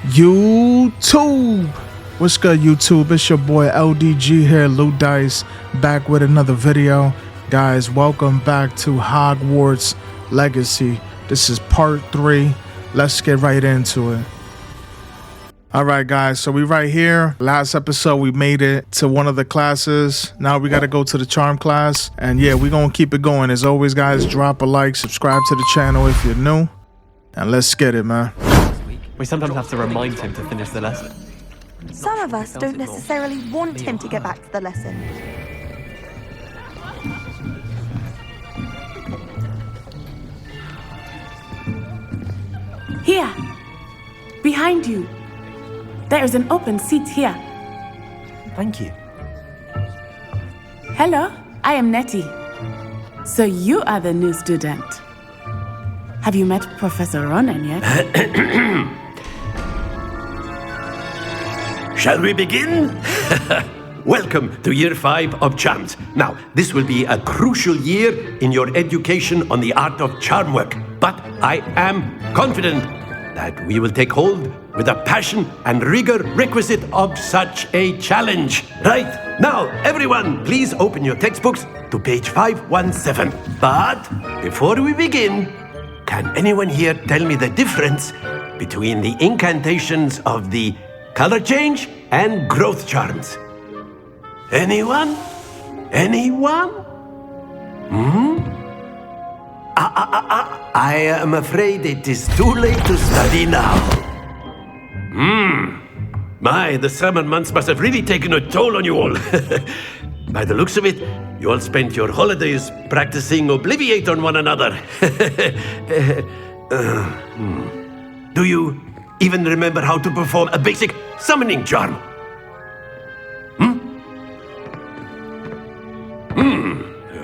YouTube, what's good YouTube? It's your boy LDG here, LuDice, back with another video. Guys, welcome back to Hogwarts Legacy. This is part 3. Let's get right into it. Alright guys, so we right here. Last episode we made it to one of the classes. Now we gotta go to the charm class. And yeah, we're gonna keep it going. As always guys, drop a like, subscribe to the channel if you're new. And let's get it, man. We sometimes have to remind him to finish the lesson. Some of us don't necessarily want him to get back to the lesson. Here, behind you. There is an open seat here. Thank you. Hello, I am Nettie. So you are the new student. Have you met Professor Ronen yet? Shall we begin? Welcome to Year 5 of Charms. Now, this will be a crucial year in your education on the art of charm work. But I am confident that we will take hold with the passion and rigor requisite of such a challenge. Right, now, everyone, please open your textbooks to page 517. But before we begin, can anyone here tell me the difference between the incantations of the color change and growth charms? Anyone? Anyone? I am afraid it is too late to study now. My, the summer months must have really taken a toll on you all. By the looks of it, you all spent your holidays practicing Obliviate on one another. Do you even remember how to perform a basic summoning charm?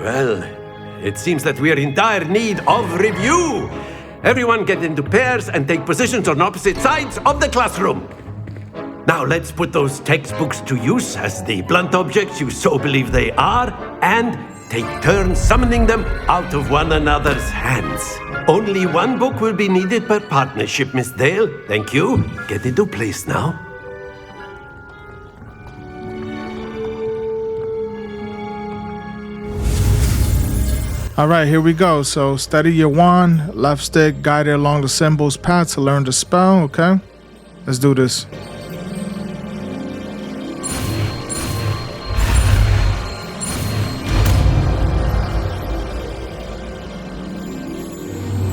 Well, it seems that we are in dire need of review. Everyone get into pairs and take positions on opposite sides of the classroom. Now let's put those textbooks to use as the blunt objects you so believe they are, and take turns summoning them out of one another's hands. Only one book will be needed per partnership, Miss Dale. Thank you. Get into place now. All right, here we go. So steady your wand, left stick, guide it along the symbol's path to learn the spell, okay? Let's do this.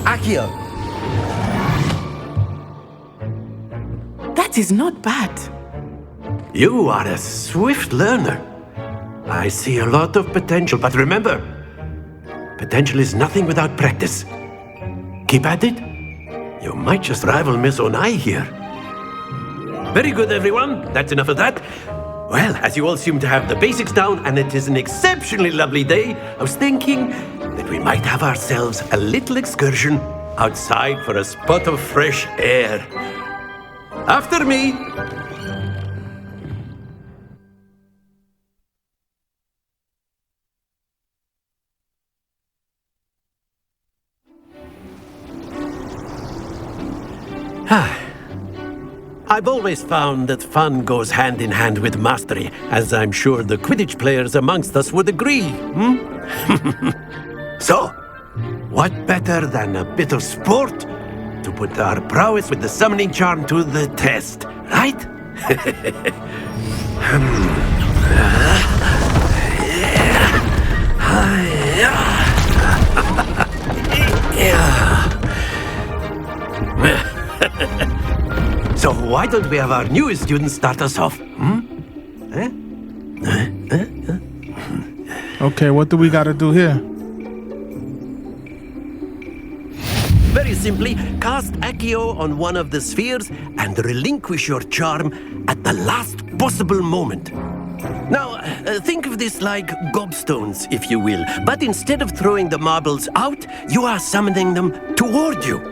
Accio! That is not bad. You are a swift learner. I see a lot of potential, but remember, potential is nothing without practice. Keep at it. You might just rival Miss Onai here. Very good, everyone. That's enough of that. Well, as you all seem to have the basics down, and it is an exceptionally lovely day, I was thinking that we might have ourselves a little excursion outside for a spot of fresh air. After me. I've always found that fun goes hand in hand with mastery, as I'm sure the Quidditch players amongst us would agree. So, what better than a bit of sport to put our prowess with the summoning charm to the test, right? So why don't we have our newest student start us off? Okay, what do we gotta do here? Very simply, cast Accio on one of the spheres and relinquish your charm at the last possible moment. Now, think of this like gobstones, if you will, but instead of throwing the marbles out, you are summoning them toward you.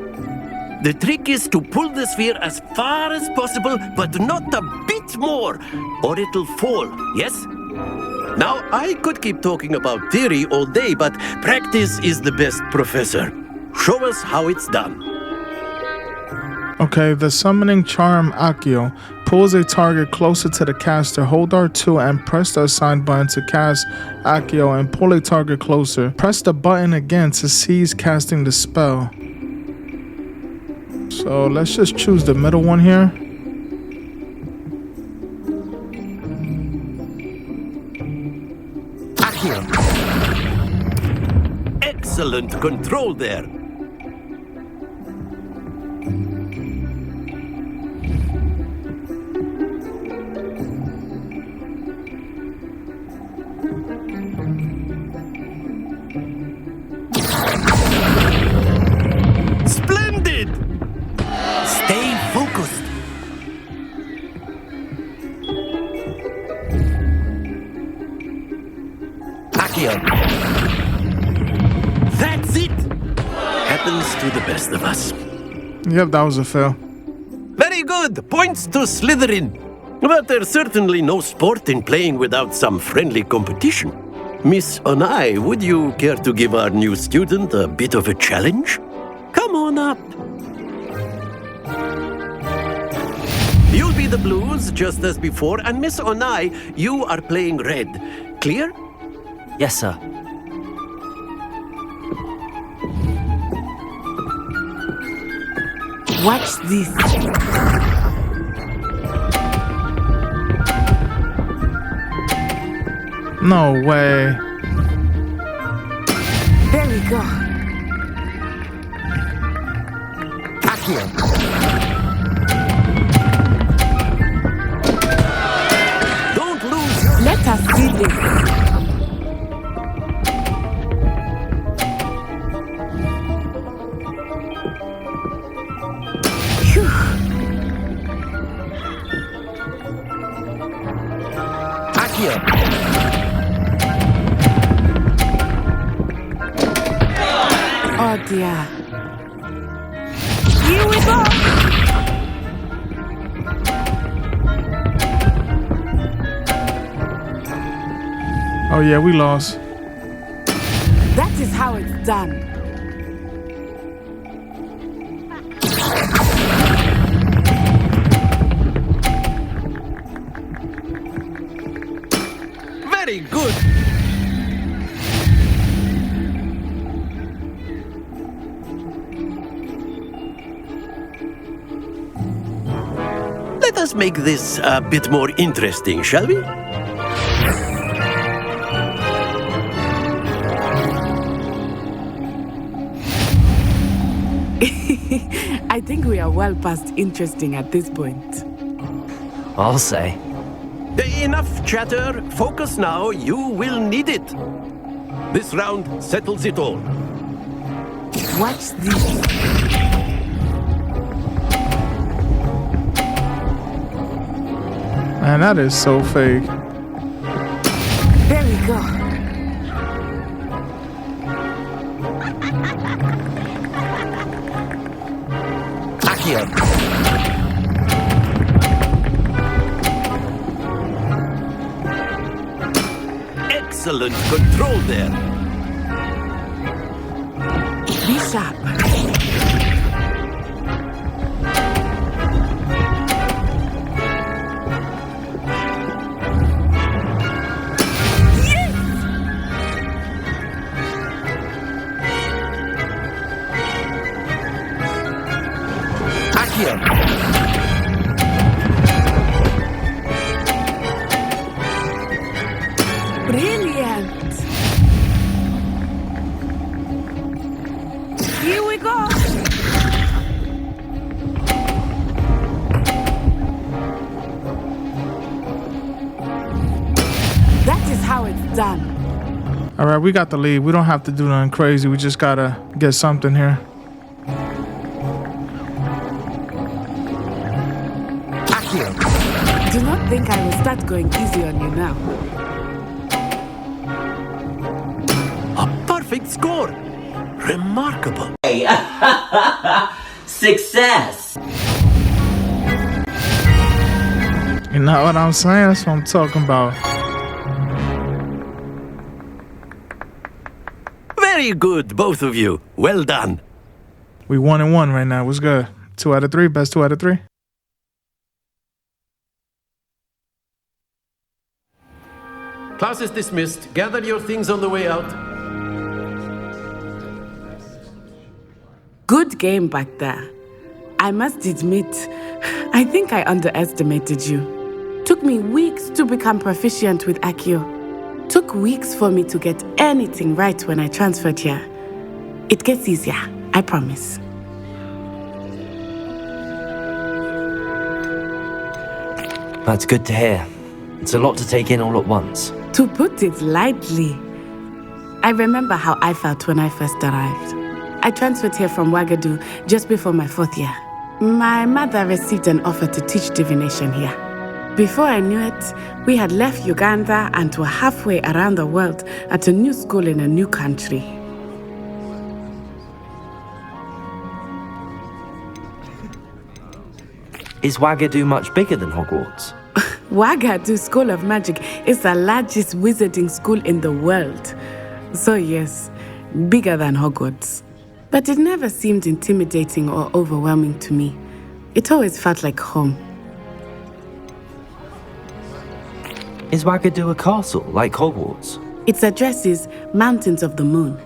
The trick is to pull the sphere as far as possible, but not a bit more, or it'll fall, yes? Now, I could keep talking about theory all day, but practice is the best professor. Show us how it's done. Okay, the summoning charm Accio pulls a target closer to the caster. Hold R2 and press the assigned button to cast Accio and pull a target closer. Press the button again to cease casting the spell. So let's just choose the middle one here. Accio. Excellent control there. Splendid! Stay focused. Accio. That's it! Happens to the best of us. Yep, that was a fail. Very good! Points to Slytherin. But there's certainly no sport in playing without some friendly competition. Miss Onai, would you care to give our new student a bit of a challenge? Come on up. You'll be the blues, just as before, and Miss Onai, you are playing red. Clear? Yes, sir. Watch this. No way. There we go. Accio. Don't lose your... Let us see this. Phew. Accio. Oh dear. Here we go. Oh yeah, we lost. That is how it's done. Very good. Let us make this a bit more interesting, shall we? I think we are well past interesting at this point. I'll say. Enough chatter. Focus now. You will need it. This round settles it all. Watch this. Man, that is so fake. There we go. Accio. Excellent control there. Be sharp. Accio. Brilliant. Here we go. That is how it's done. All right, we got the lead. We don't have to do nothing crazy. We just gotta get something here. Accio. Do not think I will start going easy on you now. A perfect score. Remarkable. Success! You know what I'm saying? That's what I'm talking about. Very good, both of you. Well done. We 1-1 right now. What's good? 2 out of 3. Best 2 out of 3. Class is dismissed. Gather your things on the way out. Good game back there. I must admit, I think I underestimated you. Took me weeks to become proficient with Accio. Took weeks for me to get anything right when I transferred here. It gets easier, I promise. That's good to hear. It's a lot to take in all at once. To put it lightly, I remember how I felt when I first arrived. I transferred here from Wagadu just before my 4th year. My mother received an offer to teach divination here. Before I knew it, we had left Uganda and were halfway around the world at a new school in a new country. Is Wagadu much bigger than Hogwarts? Wagadu School of Magic is the largest wizarding school in the world. So yes, bigger than Hogwarts. But it never seemed intimidating or overwhelming to me. It always felt like home. Is Wagadu a castle, like Hogwarts? Its address is Mountains of the Moon.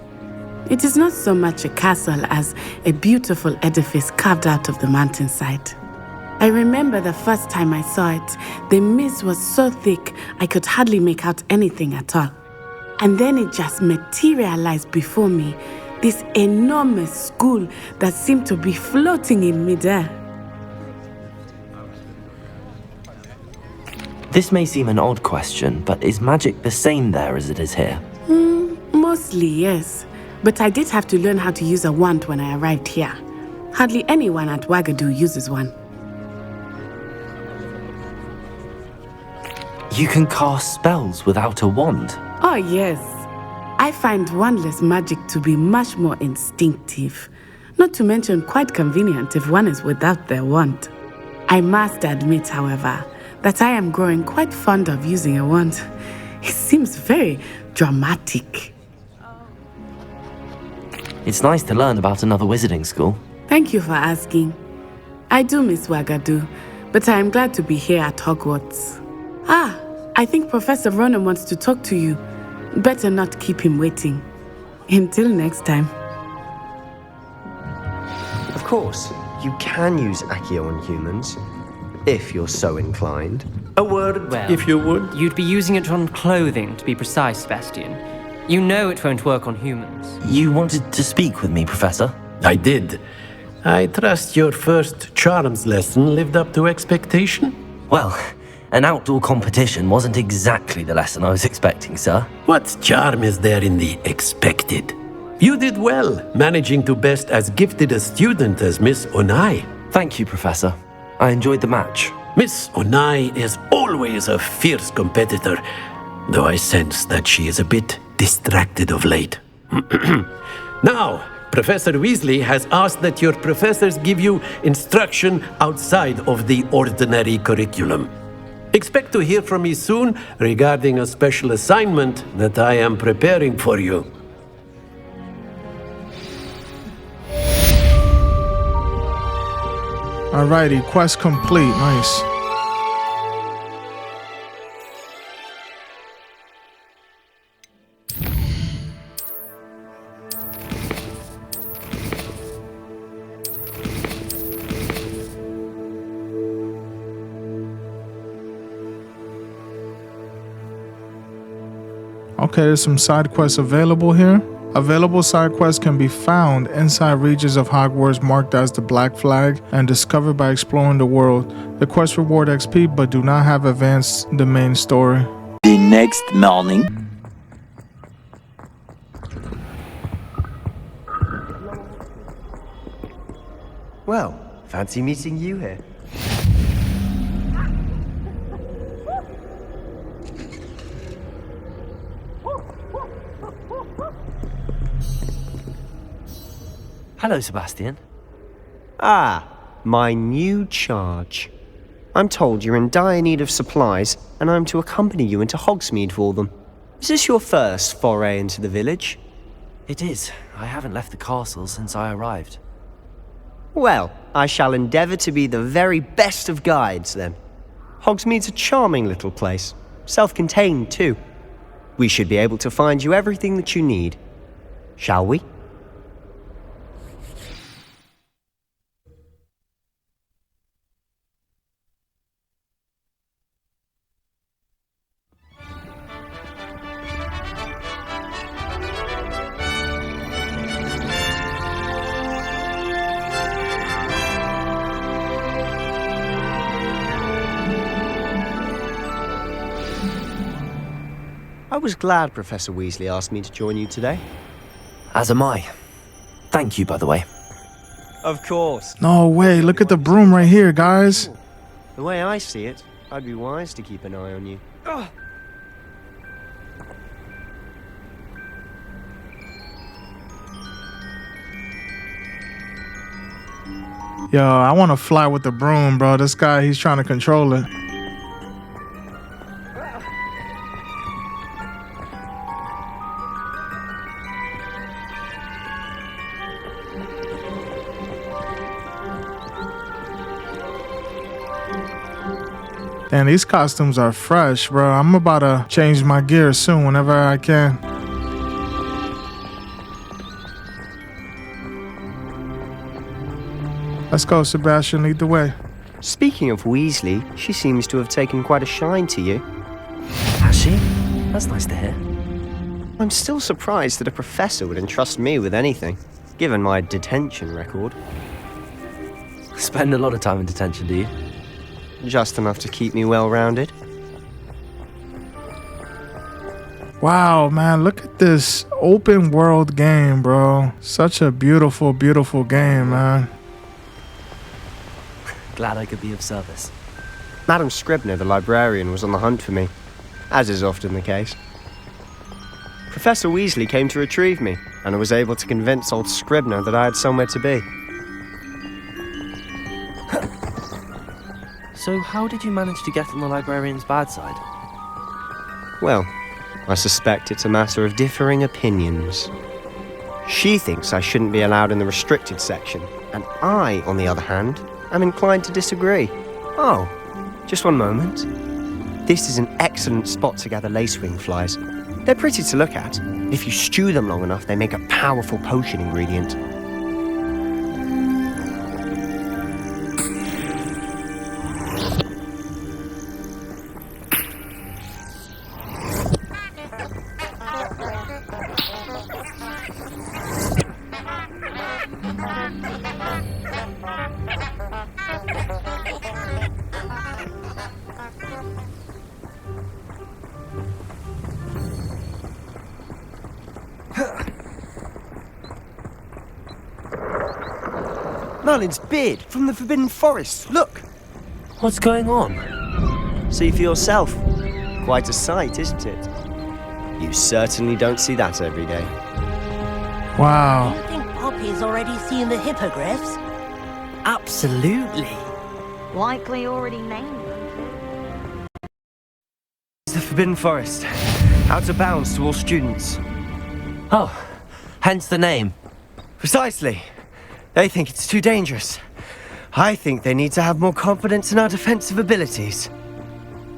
It is not so much a castle as a beautiful edifice carved out of the mountainside. I remember the first time I saw it, the mist was so thick I could hardly make out anything at all. And then it just materialized before me, this enormous school that seemed to be floating in midair. This may seem an odd question, but is magic the same there as it is here? Mostly, yes. But I did have to learn how to use a wand when I arrived here. Hardly anyone at Wagadu uses one. You can cast spells without a wand. Oh, yes. I find wandless magic to be much more instinctive. Not to mention quite convenient if one is without their wand. I must admit, however, that I am growing quite fond of using a wand. It seems very dramatic. It's nice to learn about another wizarding school. Thank you for asking. I do miss Wagadu, but I am glad to be here at Hogwarts. I think Professor Ronen wants to talk to you. Better not keep him waiting. Until next time. Of course, you can use Accio on humans, if you're so inclined. A word, Well, if you would. You'd be using it on clothing, to be precise, Sebastian. You know it won't work on humans. You wanted to speak with me, Professor? I did. I trust your first charms lesson lived up to expectation? Well, an outdoor competition wasn't exactly the lesson I was expecting, sir. What charm is there in the expected? You did well, managing to best as gifted a student as Miss Onai. Thank you, Professor. I enjoyed the match. Miss Onai is always a fierce competitor, though I sense that she is a bit distracted of late. Now, Professor Weasley has asked that your professors give you instruction outside of the ordinary curriculum. Expect to hear from me soon regarding a special assignment that I am preparing for you. Alrighty, quest complete. Nice. Okay, there's some side quests available here. Available side quests can be found inside regions of Hogwarts marked as the Black Flag and discovered by exploring the world. The quests reward XP but do not have advanced the main story. The next morning. Well, fancy meeting you here. Hello, Sebastian. My new charge. I'm told you're in dire need of supplies, and I'm to accompany you into Hogsmeade for them. Is this your first foray into the village? It is. I haven't left the castle since I arrived. Well, I shall endeavour to be the very best of guides, then. Hogsmeade's a charming little place. Self-contained, too. We should be able to find you everything that you need. Shall we? I was glad Professor Weasley asked me to join you today. As am I. Thank you, by the way. Of course. No way, look at the broom right here, guys. The way I see it, I'd be wise to keep an eye on you. Yo, I want to fly with the broom, bro. This guy, he's trying to control it. And these costumes are fresh, bro. I'm about to change my gear soon whenever I can. Let's go, Sebastian. Lead the way. Speaking of Weasley, she seems to have taken quite a shine to you. Has she? That's nice to hear. I'm still surprised that a professor would entrust me with anything, given my detention record. Spend a lot of time in detention, do you? Just enough to keep me well-rounded. Wow, man, look at this open world game, bro. Such a beautiful, beautiful game, man. Glad I could be of service. Madam Scribner, the librarian, was on the hunt for me, as is often the case. Professor Weasley came to retrieve me, and I was able to convince old Scribner that I had somewhere to be. So how did you manage to get on the librarian's bad side? Well, I suspect it's a matter of differing opinions. She thinks I shouldn't be allowed in the restricted section, and I, on the other hand, am inclined to disagree. Oh, just one moment. This is an excellent spot to gather lacewing flies. They're pretty to look at. If you stew them long enough, they make a powerful potion ingredient. Merlin's beard from the Forbidden Forest. Look! What's going on? See for yourself. Quite a sight, isn't it? You certainly don't see that every day. Wow. Do you think Poppy's already seen the hippogriffs? Absolutely. Likely already named them. It's the Forbidden Forest. Out of bounds to all students. Oh, hence the name. Precisely. They think it's too dangerous. I think they need to have more confidence in our defensive abilities.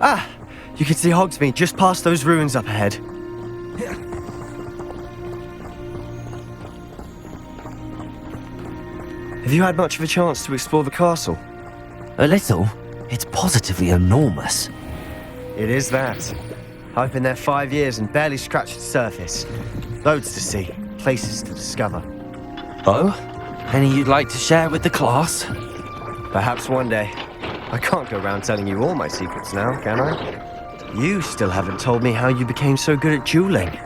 Ah, you can see Hogsmeade just past those ruins up ahead. Have you had much of a chance to explore the castle? A little. It's positively enormous. It is that. I've been there 5 years and barely scratched the surface. Loads to see, places to discover. Oh? Any you'd like to share with the class? Perhaps one day. I can't go around telling you all my secrets now, can I? You still haven't told me how you became so good at dueling.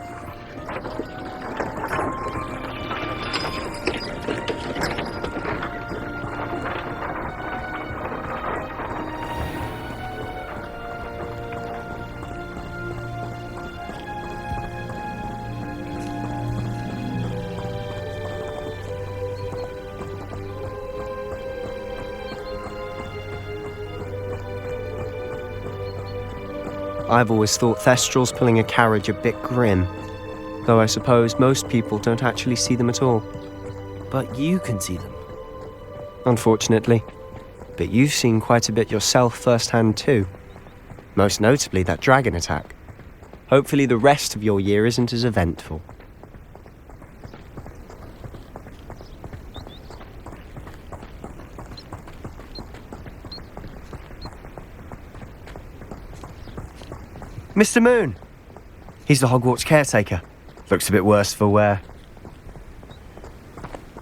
I've always thought Thestrals pulling a carriage a bit grim, though I suppose most people don't actually see them at all. But you can see them. unfortunately. But you've seen quite a bit yourself firsthand too. Most notably that dragon attack. Hopefully the rest of your year isn't as eventful. Mr. Moon! He's the Hogwarts caretaker. Looks a bit worse for wear.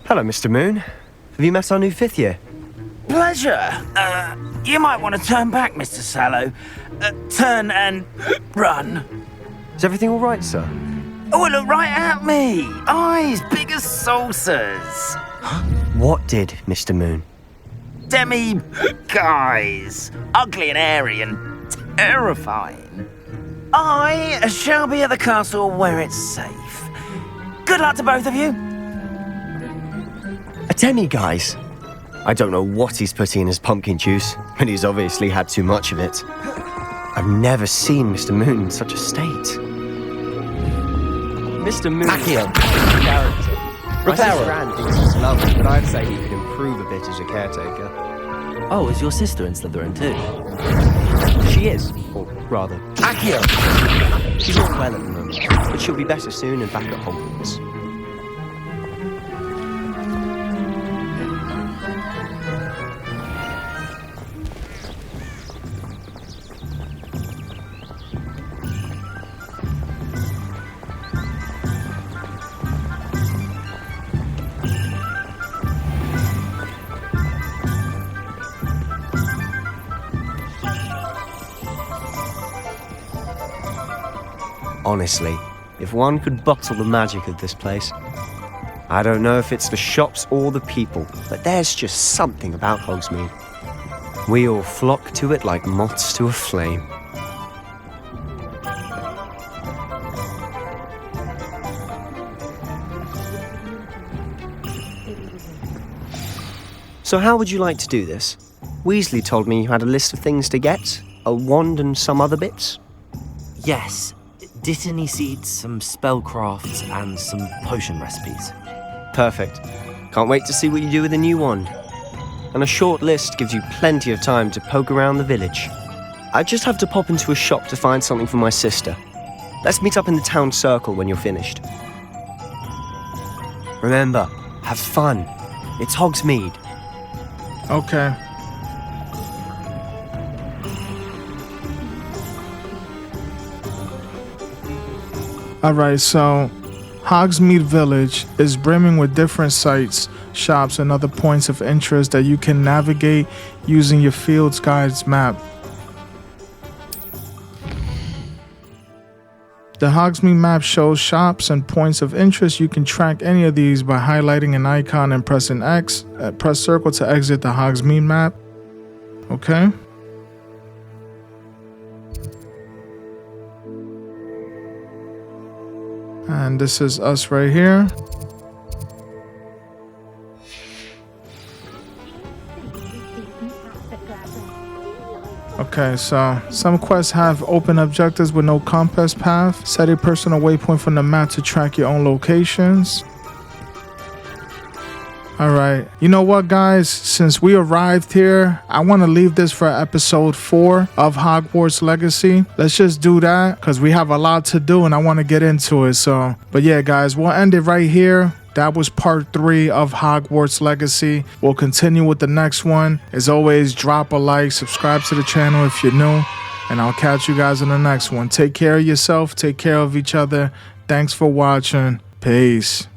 Hello, Mr. Moon. Have you met our new 5th year? Pleasure. You might want to turn back, Mr. Sallow. Turn and run. Is everything all right, sir? Oh, look right at me. Eyes big as saucers. What did, Mr. Moon? Guys. Ugly and airy and terrifying. I shall be at the castle where it's safe. Good luck to both of you. A demi-guise? I don't know what he's putting in his pumpkin juice, but he's obviously had too much of it. I've never seen Mr. Moon in such a state. Mr. Moon is a character. My sister Anne thinks he's lovely, but I'd say he could improve a bit as a caretaker. Oh, is your sister in Slytherin too? She is, or rather, she's not well at the moment, but she'll be better soon and back at Hogwarts. Honestly, if one could bottle the magic of this place. I don't know if it's the shops or the people, but there's just something about Hogsmeade. We all flock to it like moths to a flame. So how would you like to do this? Weasley told me you had a list of things to get, a wand and some other bits. Yes. Dittany seeds, some spellcrafts, and some potion recipes. Perfect. Can't wait to see what you do with the new wand. And a short list gives you plenty of time to poke around the village. I just have to pop into a shop to find something for my sister. Let's meet up in the town circle when you're finished. Remember, have fun. It's Hogsmeade. Okay. Alright, so Hogsmeade Village is brimming with different sites, shops, and other points of interest that you can navigate using your Field's Guides map. The Hogsmeade map shows shops and points of interest. You can track any of these by highlighting an icon and pressing X. Press circle to exit the Hogsmeade map. Okay. And this is us right here. Okay, so some quests have open objectives with no compass path. Set a personal waypoint from the map to track your own locations. Alright, you know what guys, since we arrived here, I want to leave this for episode 4 of Hogwarts Legacy. Let's just do that, because we have a lot to do and I want to get into it. So, but yeah guys, we'll end it right here. That was part 3 of Hogwarts Legacy. We'll continue with the next one. As always, drop a like, subscribe to the channel if you're new, and I'll catch you guys in the next one. Take care of yourself, take care of each other. Thanks for watching. Peace.